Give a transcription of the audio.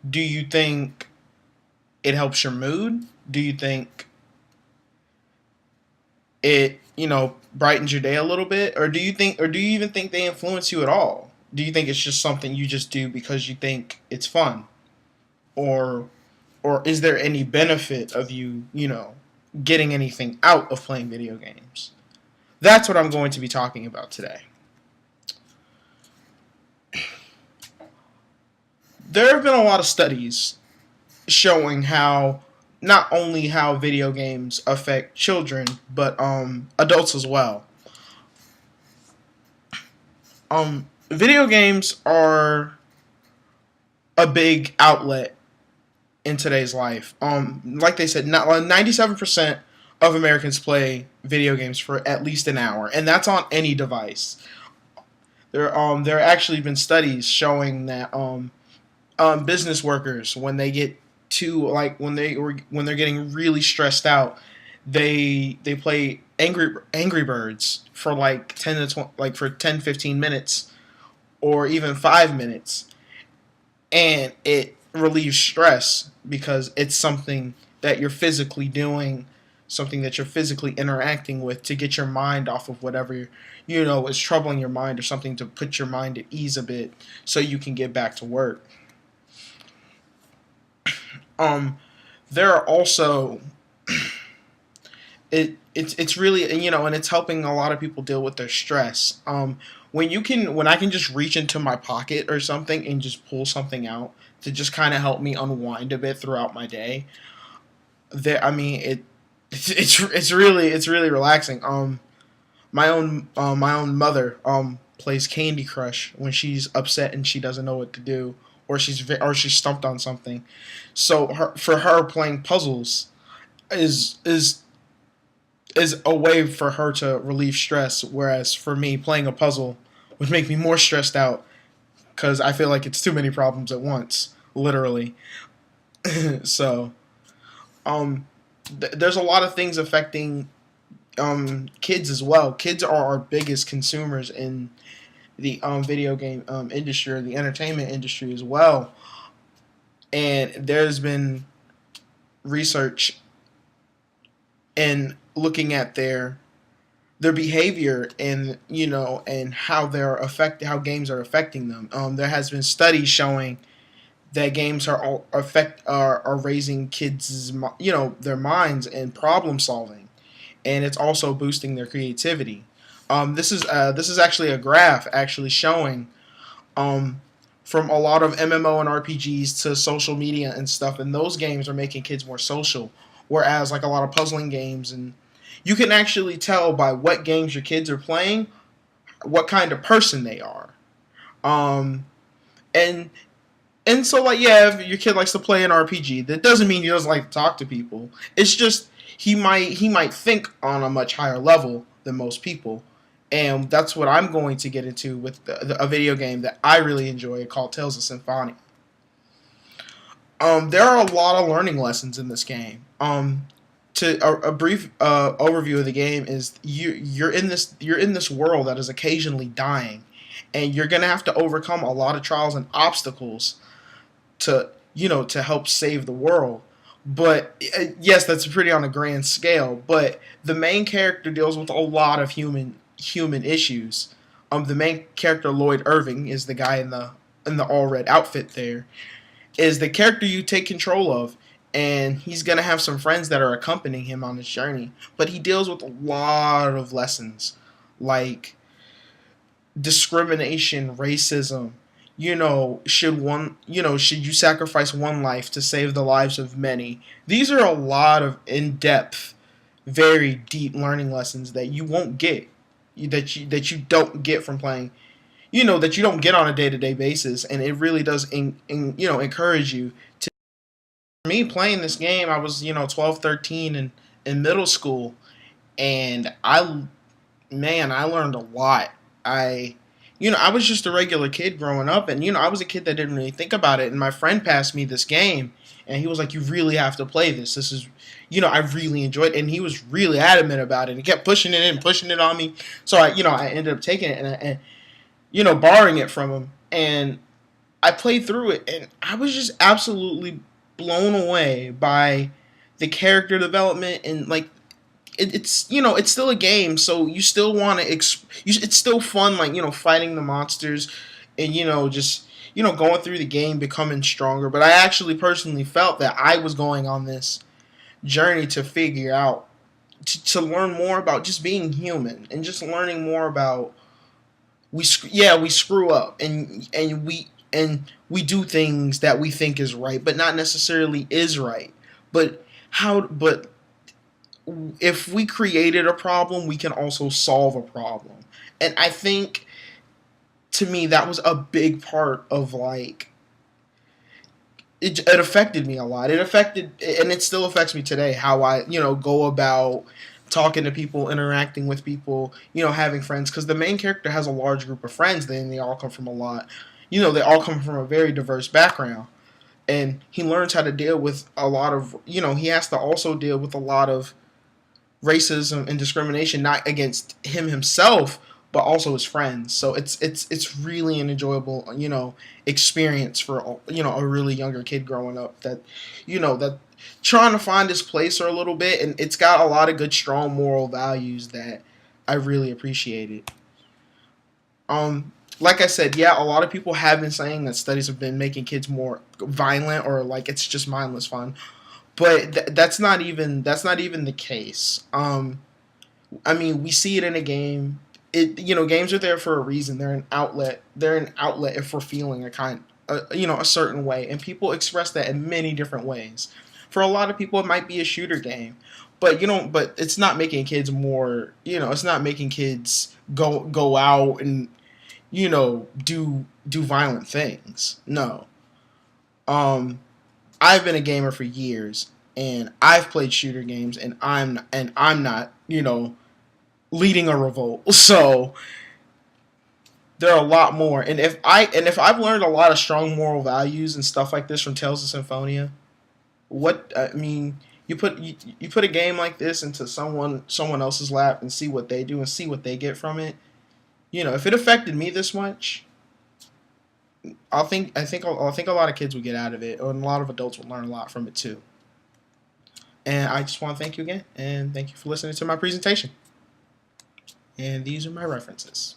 Do you think it helps your mood? Do you think it, brightens your day a little bit? Or do you even think they influence you at all? Do you think it's just something you just do because you think it's fun? Or or is there any benefit of you, getting anything out of playing video games? That's what I'm going to be talking about today. There have been a lot of studies showing how not only how video games affect children but adults as well. Video games are a big outlet in today's life. Like they said, 97% of Americans play video games for at least an hour, and that's on any device. There have actually been studies showing that business workers, when they get to when they're getting really stressed out, they play Angry Birds for like 10 to 20, like for 10-15 minutes or even 5 minutes, and it relieves stress because it's something that you're physically doing, something that you're physically interacting with to get your mind off of whatever is troubling your mind, or something to put your mind at ease a bit so you can get back to work. Um, there are also it's really, and it's helping a lot of people deal with their stress. When I can just reach into my pocket or something and just pull something out to just kind of help me unwind a bit throughout my day. There, I mean, it's really relaxing. My own mother plays Candy Crush when she's upset and she doesn't know what to do, or she's stumped on something. So for her, playing puzzles is is is a way for her to relieve stress, whereas for me, playing a puzzle would make me more stressed out because I feel like it's too many problems at once, literally. So, um, there's a lot of things affecting kids as well. Kids are our biggest consumers in the video game industry, or the entertainment industry as well. And there's been research in looking at their behavior, and and how games are affecting them. There has been studies showing that games are raising kids' their minds and problem solving, and it's also boosting their creativity. This is actually a graph actually showing um, from a lot of MMO and RPGs to social media and stuff, and those games are making kids more social. Whereas like a lot of puzzling games, and you can actually tell by what games your kids are playing what kind of person they are. Um, and and so, like, yeah, if your kid likes to play an RPG, that doesn't mean he doesn't like to talk to people. It's just he might think on a much higher level than most people, and that's what I'm going to get into with a video game that I really enjoy called Tales of Symphonia. There are a lot of learning lessons in this game. A brief overview of the game is you're in this world that is occasionally dying, and you're gonna have to overcome a lot of trials and obstacles to help save the world. But yes, that's pretty on a grand scale. But the main character deals with a lot of human issues. The main character, Lloyd Irving, is the guy in the all red outfit. There is the character you take control of, and he's gonna have some friends that are accompanying him on this journey. But he deals with a lot of lessons, like discrimination, racism. Should you sacrifice one life to save the lives of many? These are a lot of in-depth, very deep learning lessons that you won't get, that you don't get from playing, that you don't get on a day-to-day basis, and it really does encourage you to. For me, playing this game, I was 12, 13 in middle school, and I learned a lot. I was just a regular kid growing up, and I was a kid that didn't really think about it. And my friend passed me this game, and he was like, "You really have to play this. This is, I really enjoyed it." And he was really adamant about it. He kept pushing it and pushing it on me. So I ended up taking it and borrowing it from him. And I played through it and I was just absolutely blown away by the character development and like it's it's still a game, so you still want to it's still fun, like fighting the monsters and just going through the game, becoming stronger. But I actually personally felt that I was going on this journey to figure out to learn more about just being human and just learning more about we screw up and we do things that we think is right but not necessarily is right, but if we created a problem we can also solve a problem. And I think to me that was a big part of like it affected me a lot. It affected, and it still affects me today, how I go about talking to people, interacting with people, having friends. Because the main character has a large group of friends, then they all come from a lot. They all come from a very diverse background, and he learns how to deal with a lot of. He has to also deal with a lot of racism and discrimination, not against him himself, but also his friends. So it's really an enjoyable experience for a really younger kid growing up that that trying to find his place for a little bit, and it's got a lot of good strong moral values that I really appreciated. Like I said, yeah, a lot of people have been saying that studies have been making kids more violent or like it's just mindless fun, but that's not even the case. I mean, we see it in a game. Games are there for a reason. They're an outlet. They're an outlet if we're feeling a certain way, and people express that in many different ways. For a lot of people, it might be a shooter game, but it's not making kids more. It's not making kids go out and do violent things. No. Um, I've been a gamer for years, and I've played shooter games, and I'm not leading a revolt. So there are a lot more, and if I've learned a lot of strong moral values and stuff like this from Tales of Symphonia, what I mean, you put a game like this into someone else's lap and see what they do and see what they get from it. If it affected me this much, I think a lot of kids would get out of it, and a lot of adults would learn a lot from it too. And I just want to thank you again, and thank you for listening to my presentation. And these are my references.